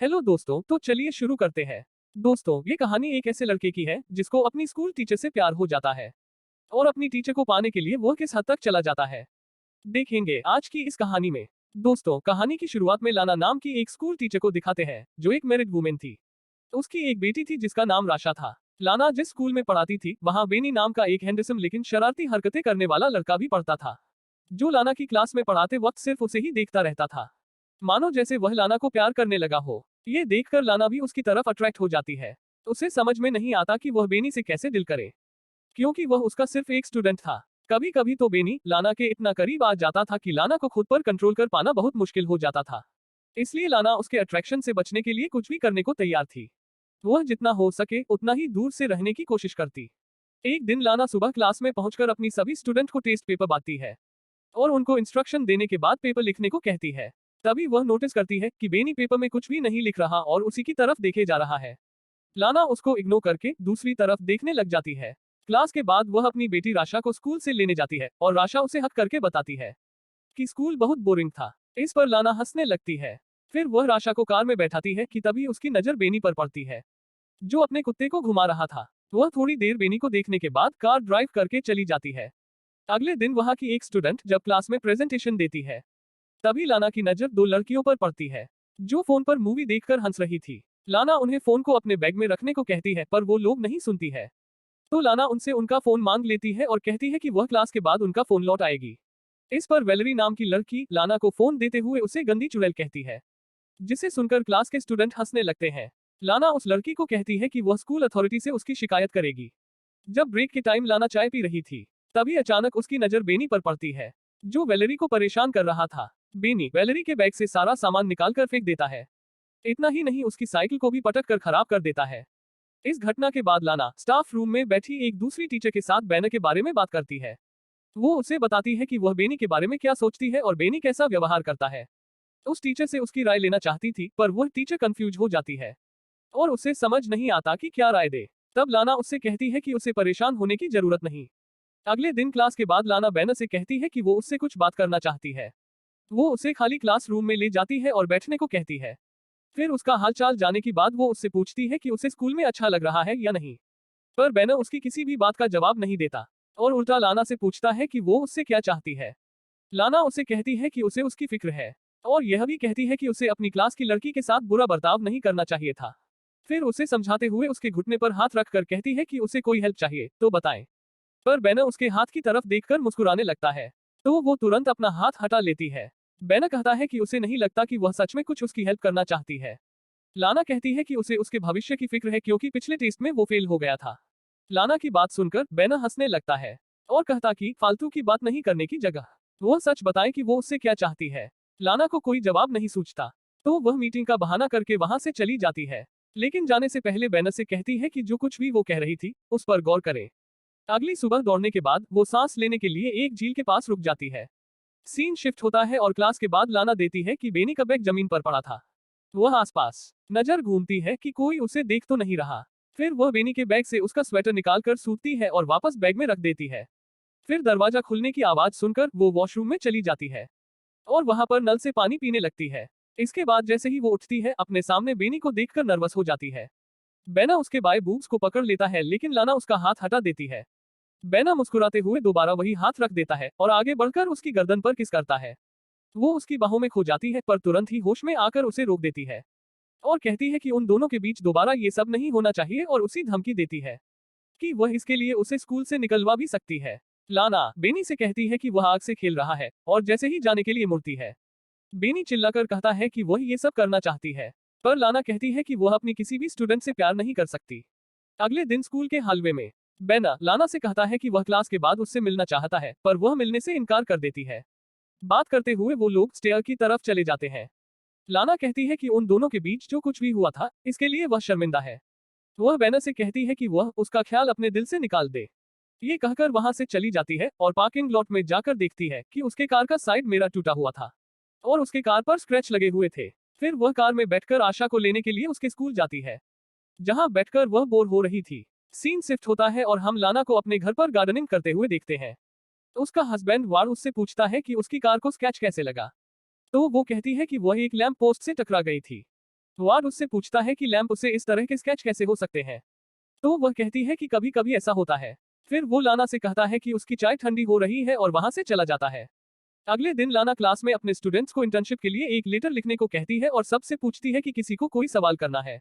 Hello दोस्तों, तो चलिए शुरू करते हैं। दोस्तों, ये कहानी एक ऐसे लड़के की है जिसको अपनी स्कूल टीचर से प्यार हो जाता है और अपनी टीचर को पाने के लिए वह किस हद तक चला जाता है, देखेंगे आज की इस कहानी में। दोस्तों, कहानी की शुरुआत में लाना नाम की एक स्कूल टीचर को दिखाते हैं जो एक मैरिड वुमेन थी। उसकी एक बेटी थी जिसका नाम राशा था। लाना जिस स्कूल में पढ़ाती थी वहां बेनी नाम का एक हैंडसम लेकिन शरारती हरकतें करने वाला लड़का भी पढ़ता था, जो लाना की क्लास में पढ़ाते वक्त सिर्फ उसे ही देखता रहता था, मानो जैसे वह लाना को प्यार करने लगा हो। ये देखकर लाना भी उसकी तरफ अट्रैक्ट हो जाती है। उसे समझ में नहीं आता कि वह बेनी से कैसे डील करे, क्योंकि वह उसका सिर्फ एक स्टूडेंट था। कभी कभी तो बेनी लाना के इतना करीब आ जाता था कि लाना को खुद पर कंट्रोल कर पाना बहुत मुश्किल हो जाता था। इसलिए लाना उसके अट्रैक्शन से बचने के लिए कुछ भी करने को तैयार थी। वह जितना हो सके उतना ही दूर से रहने की कोशिश करती। एक दिन लाना सुबह क्लास में पहुंचकर अपनी सभी स्टूडेंट को टेस्ट पेपर बांटती है और उनको इंस्ट्रक्शन देने के बाद पेपर लिखने को कहती है। तभी वह नोटिस करती है कि बेनी पेपर में कुछ भी नहीं लिख रहा और उसी की तरफ देखे जा रहा है। लाना उसको इग्नोर करके दूसरी तरफ देखने लग जाती है। क्लास के बाद वह अपनी बेटी राशा को स्कूल से लेने जाती है और राशा उसे हक करके बताती है कि स्कूल बहुत बोरिंग था। इस पर लाना हंसने लगती है। फिर वह राशा को कार में बैठाती है कि तभी उसकी नजर बेनी पर पड़ती है, जो अपने कुत्ते को घुमा रहा था। वह थोड़ी देर बेनी को देखने के बाद कार ड्राइव करके चली जाती है। अगले दिन वहां की एक स्टूडेंट जब क्लास में प्रेजेंटेशन देती है, तभी लाना की नजर दो लड़कियों पर पड़ती है जो फोन पर मूवी देखकर हंस रही थी। लाना उन्हें फोन को अपने बैग में रखने को कहती है पर वो लोग नहीं सुनती है, तो लाना उनसे उनका फोन मांग लेती है और कहती है कि वह क्लास के बाद उनका फोन लौट आएगी। इस पर वेलेरी नाम की लड़की लाना को फोन देते हुए उसे गंदी चुड़ैल कहती है, जिसे सुनकर क्लास के स्टूडेंट हंसने लगते हैं। लाना उस लड़की को कहती है कि वह स्कूल अथॉरिटी से उसकी शिकायत करेगी। जब ब्रेक के टाइम लाना चाय पी रही थी, तभी अचानक उसकी नजर बेनी पर पड़ती है, जो वेलेरी को परेशान कर रहा था। बेनी वेलेरी के बैग से सारा सामान निकालकर फेंक देता है। इतना ही नहीं, उसकी साइकिल को भी पटक कर खराब कर देता है। इस घटना के बाद लाना स्टाफ रूम में बैठी एक दूसरी टीचर के साथ बेना के बारे में बात करती है। वो उसे बताती है कि वह बेनी के बारे में क्या सोचती है और बेनी कैसा व्यवहार करता है। उस टीचर से उसकी राय लेना चाहती थी पर वह टीचर कंफ्यूज हो जाती है और उसे समझ नहीं आता कि क्या राय दे। तब लाना उससे कहती है कि उसे परेशान होने की जरूरत नहीं। अगले दिन क्लास के बाद लाना बेना से कहती है कि वो उससे कुछ बात करना चाहती है। वो उसे खाली क्लासरूम में ले जाती है और बैठने को कहती है। फिर उसका हालचाल जाने की बाद वो उससे पूछती है कि उसे स्कूल में अच्छा लग रहा है या नहीं, पर बेना उसकी किसी भी बात का जवाब नहीं देता और उल्टा लाना से पूछता है कि वो उससे क्या चाहती है। लाना उसे कहती है कि उसे उसकी फिक्र है और यह भी कहती है कि उसे अपनी क्लास की लड़की के साथ बुरा बर्ताव नहीं करना चाहिए था। फिर उसे समझाते हुए उसके घुटने पर हाथ रखकर कहती है कि उसे कोई हेल्प चाहिए तो बताएं, पर बेना उसके हाथ की तरफ देखकर मुस्कुराने लगता है, तो वो तुरंत अपना हाथ हटा लेती है। बेना कहता है कि उसे नहीं लगता कि वह सच में कुछ उसकी हेल्प करना चाहती है। लाना कहती है कि उसे उसके भविष्य की फिक्र है क्योंकि पिछले टेस्ट में वो फेल हो गया था। लाना की बात सुनकर बेना हंसने लगता है और कहता कि फालतू की बात नहीं करने की जगह वह सच बताए कि वो उससे क्या चाहती है। लाना को कोई जवाब नहीं सूझता, तो वह मीटिंग का बहाना करके वहां से चली जाती है, लेकिन जाने से पहले बेना से कहती है कि जो कुछ भी वो कह रही थी उस पर गौर करे। अगली सुबह दौड़ने के बाद वो सांस लेने के लिए एक झील के पास रुक जाती है। सीन शिफ्ट होता है और क्लास के बाद लाना देती है कि बेनी का बैग जमीन पर पड़ा था। वह आसपास नजर घूमती है कि कोई उसे देख तो नहीं रहा। फिर वह बेनी के बैग से उसका स्वेटर निकालकर सूखती है और वापस बैग में रख देती है। फिर दरवाजा खुलने की आवाज सुनकर वो वॉशरूम में चली जाती है और वहां पर नल से पानी पीने लगती है। इसके बाद जैसे ही वो उठती है, अपने सामने बेनी को देखकर नर्वस हो जाती है। बेना उसके बाएं बूब्स को पकड़ लेता है, लेकिन लाना उसका हाथ हटा देती है। बेना मुस्कुराते हुए दोबारा वही हाथ रख देता है और आगे बढ़कर उसकी गर्दन पर किस करता है। वो उसकी बाहों में खो जाती है पर तुरंत ही होश में आकर उसे रोक देती है और कहती है कि उन दोनों के बीच दोबारा ये सब नहीं होना चाहिए और उसी धमकी देती है कि वह इसके लिए उसे स्कूल से निकलवा भी सकती है। लाना बेनी से कहती है कि वह आग से खेल रहा है और जैसे ही जाने के लिए मुड़ती है, बेनी चिल्लाकर कहता है कि वह ये सब करना चाहती है, पर लाना कहती है कि वह अपनी किसी भी स्टूडेंट से प्यार नहीं कर सकती। अगले दिन स्कूल के हॉलवे में बेना लाना से कहता है कि वह क्लास के बाद उससे मिलना चाहता है, पर वह मिलने से इनकार कर देती है। बात करते हुए वो लोग स्टेयर की तरफ चले जाते हैं। लाना कहती है कि उन दोनों के बीच जो कुछ भी हुआ था इसके लिए वह शर्मिंदा है। वह बेना से कहती है कि वह उसका ख्याल अपने दिल से निकाल दे। ये कहकर वहां से चली जाती है और पार्किंग लॉट में जाकर देखती है कि उसके कार का साइड मिरर टूटा हुआ था और उसके कार पर स्क्रैच लगे हुए थे। फिर वह कार में बैठकर आशा को लेने के लिए उसके स्कूल जाती है, जहां बैठकर वह बोर हो रही थी। सीन शिफ्ट होता है और हम लाना को अपने घर पर गार्डनिंग करते हुए देखते हैं। उसका हस्बैंड वार्ड उससे पूछता है कि उसकी कार को स्क्रैच कैसे लगा, तो वो कहती है कि वह एक लैंप पोस्ट से टकरा गई थी। वार्ड उससे पूछता है कि लैम्प उससे इस तरह के स्केच कैसे हो सकते हैं। तो वह कहती है कि कभी कभी ऐसा होता है। फिर वो लाना से कहता है कि उसकी चाय ठंडी हो रही है और वहां से चला जाता है। अगले दिन लाना क्लास में अपने स्टूडेंट्स को इंटर्नशिप के लिए एक लेटर लिखने को कहती है और सबसे पूछती है कि किसी को कोई सवाल करना है।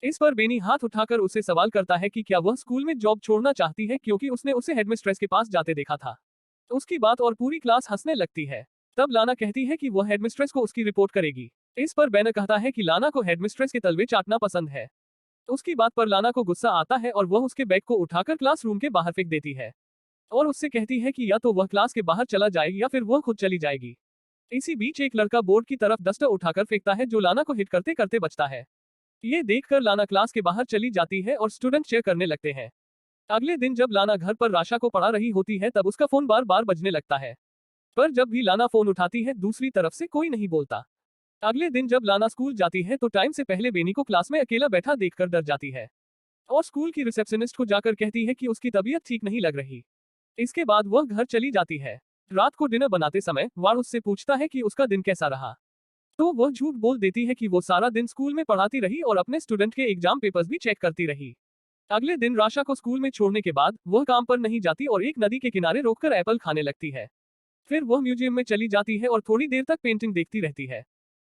इस पर बेनी हाथ उठाकर उसे सवाल करता है कि क्या वह स्कूल में जॉब छोड़ना चाहती है, क्योंकि उसने उसे हेडमिस्ट्रेस के पास जाते देखा था। उसकी बात और पूरी क्लास हंसने लगती है। तब लाना कहती है कि वह हेडमिस्ट्रेस को उसकी रिपोर्ट करेगी। इस पर बेन कहता है कि लाना को हेडमिस्ट्रेस के तलवे चाटना पसंद है। उसकी बात पर लाना को गुस्सा आता है और वह उसके बैग को उठाकर क्लासरूम के बाहर फेंक देती है और उससे कहती है कि या तो वह क्लास के बाहर चला जाए या फिर वह खुद चली जाएगी। इसी बीच एक लड़का बोर्ड की तरफ डस्टर उठाकर फेंकता है जो लाना को हिट करते करते बचता है। ये देखकर लाना क्लास के बाहर चली जाती है और स्टूडेंट चेयर करने लगते हैं। अगले दिन जब लाना घर पर राशा को पढ़ा रही होती है तब उसका फोन बार बार बजने लगता है। पर जब भी लाना फोन उठाती है दूसरी तरफ से कोई नहीं बोलता। अगले दिन जब लाना स्कूल जाती है तो टाइम से पहले बेनी को क्लास में अकेला बैठा देखकर डर जाती है और स्कूल की रिसेप्शनिस्ट को जाकर कहती है कि उसकी तबीयत ठीक नहीं लग रही। इसके बाद वह घर चली जाती है। रात को डिनर बनाते समय वार्ड उससे पूछता है कि उसका दिन कैसा रहा। तो वह झूठ बोल देती है कि वो सारा दिन स्कूल में पढ़ाती रही और अपने स्टूडेंट के एग्जाम पेपर्स भी चेक करती रही। अगले दिन राशा को स्कूल में छोड़ने के बाद वह काम पर नहीं जाती और एक नदी के किनारे रोककर एप्पल खाने लगती है। फिर वह म्यूजियम में चली जाती है और थोड़ी देर तक पेंटिंग देखती रहती है।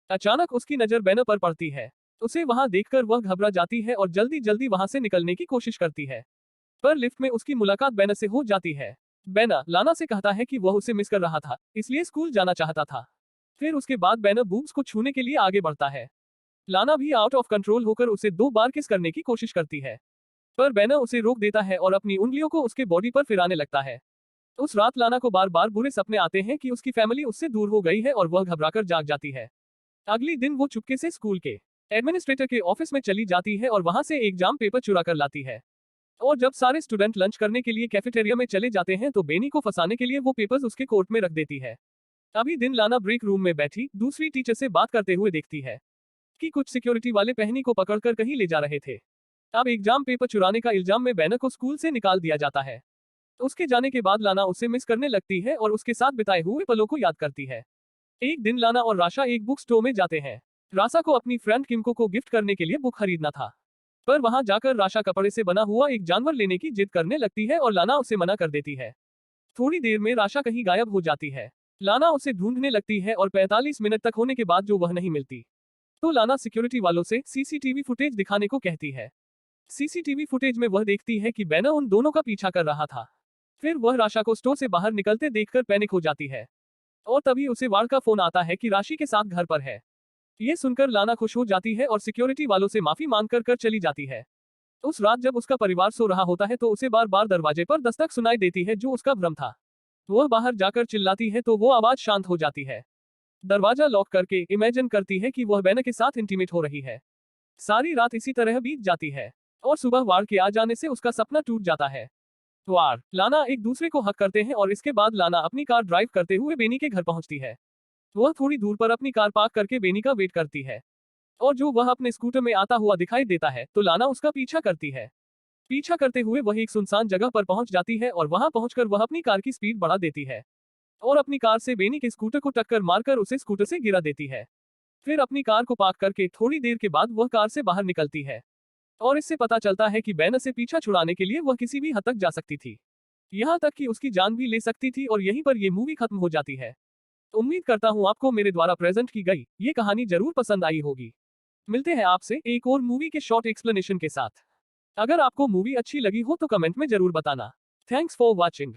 अचानक उसकी नजर बैनर पर पड़ती है। उसे वहां देखकर वह घबरा जाती है और जल्दी जल्दी वहां से निकलने की कोशिश करती है। पर लिफ्ट में उसकी मुलाकात बैनर से हो जाती है। बैनर लाना से कहता है कि वह उसे मिस कर रहा था, इसलिए स्कूल जाना चाहता था। फिर उसके बाद बैनर बूब्स को छूने के लिए आगे बढ़ता है। लाना भी आउट ऑफ कंट्रोल होकर उसे 2 बार किस करने की कोशिश करती है, पर बैनर उसे रोक देता है और अपनी उंगलियों को उसके बॉडी पर फिराने लगता है। उस रात लाना को बार बार बुरे सपने आते हैं कि उसकी फैमिली उससे दूर हो गई है और वह घबराकर जाग जाती है। अगली दिन वो चुपके से स्कूल के एडमिनिस्ट्रेटर के ऑफिस में चली जाती है और वहां से एग्जाम पेपर चुरा कर लाती है। और जब सारे स्टूडेंट लंच करने के लिए कैफेटेरिया में चले जाते हैं तो बेनी को फंसाने के लिए वो पेपर्स उसके कोर्ट में रख देती है। अभी दिन लाना ब्रेक रूम में बैठी दूसरी टीचर से बात करते हुए देखती है कि कुछ सिक्योरिटी वाले पहनी को पकड़कर कहीं ले जा रहे थे। अब एग्जाम पेपर चुराने का इल्जाम में बैनर को स्कूल से निकाल दिया जाता है। उसके जाने के बाद लाना उसे मिस करने लगती है और उसके साथ बिताए हुए पलों को याद करती है। एक दिन लाना और राशा एक बुक स्टोर में जाते हैं। राशा को अपनी फ्रेंड किमको को गिफ्ट करने के लिए बुक खरीदना था, पर वहां जाकर राशा कपड़े से बना हुआ एक जानवर लेने की जिद करने लगती है और लाना उसे मना कर देती है। थोड़ी देर में राशा कहीं गायब हो जाती है। लाना उसे ढूंढने लगती है और 45 मिनट तक होने के बाद जो वह नहीं मिलती तो लाना सिक्योरिटी वालों से सीसीटीवी फुटेज दिखाने को कहती है। सीसीटीवी फुटेज में वह देखती है कि बैनर उन दोनों का पीछा कर रहा था। फिर वह राशा को स्टोर से बाहर निकलते देखकर पैनिक हो जाती है और तभी उसे वार्ड का फोन आता है कि राशि के साथ घर पर है। ये सुनकर लाना खुश हो जाती है और सिक्योरिटी वालों से माफी मांगकर कर चली जाती है। उस रात जब उसका परिवार सो रहा होता है तो उसे बार बार दरवाजे पर दस्तक सुनाई देती है जो उसका भ्रम था। वह बाहर जाकर चिल्लाती है तो वो आवाज शांत हो जाती है। दरवाजा लॉक करके इमेजिन करती है कि वह बैनर के साथ इंटीमेट हो रही है। सारी रात इसी तरह बीत जाती है और सुबह वार्ड के आ जाने से उसका सपना टूट जाता है। वार्ड लाना एक दूसरे को हक करते हैं और इसके बाद लाना अपनी कार ड्राइव करते हुए बेनी के घर पहुंचती है। वह थोड़ी दूर पर अपनी कार पार्क करके बेनी का वेट करती है और जो वह अपने स्कूटर में आता हुआ दिखाई देता है तो लाना उसका पीछा करती है। पीछा करते हुए वह एक सुनसान जगह पर पहुंच जाती है और वहां पहुंचकर वह अपनी कार की स्पीड बढ़ा देती है और अपनी कार से बेनी के स्कूटर को टक्कर मारकर उसे स्कूटर से गिरा देती है। फिर अपनी कार को पार्क करके थोड़ी देर के बाद वह कार से बाहर निकलती है और इससे पता चलता है कि बैनर से पीछा छुड़ाने के लिए वह किसी भी हद तक जा सकती थी, यहाँ तक कि उसकी जान भी ले सकती थी और यहीं पर यह मूवी खत्म हो जाती है। उम्मीद करता हूँ आपको मेरे द्वारा प्रेजेंट की गई ये कहानी जरूर पसंद आई होगी। मिलते हैं आपसे एक और मूवी के शॉर्ट एक्सप्लेनेशन के साथ। अगर आपको मूवी अच्छी लगी हो तो कमेंट में जरूर बताना। Thanks for watching.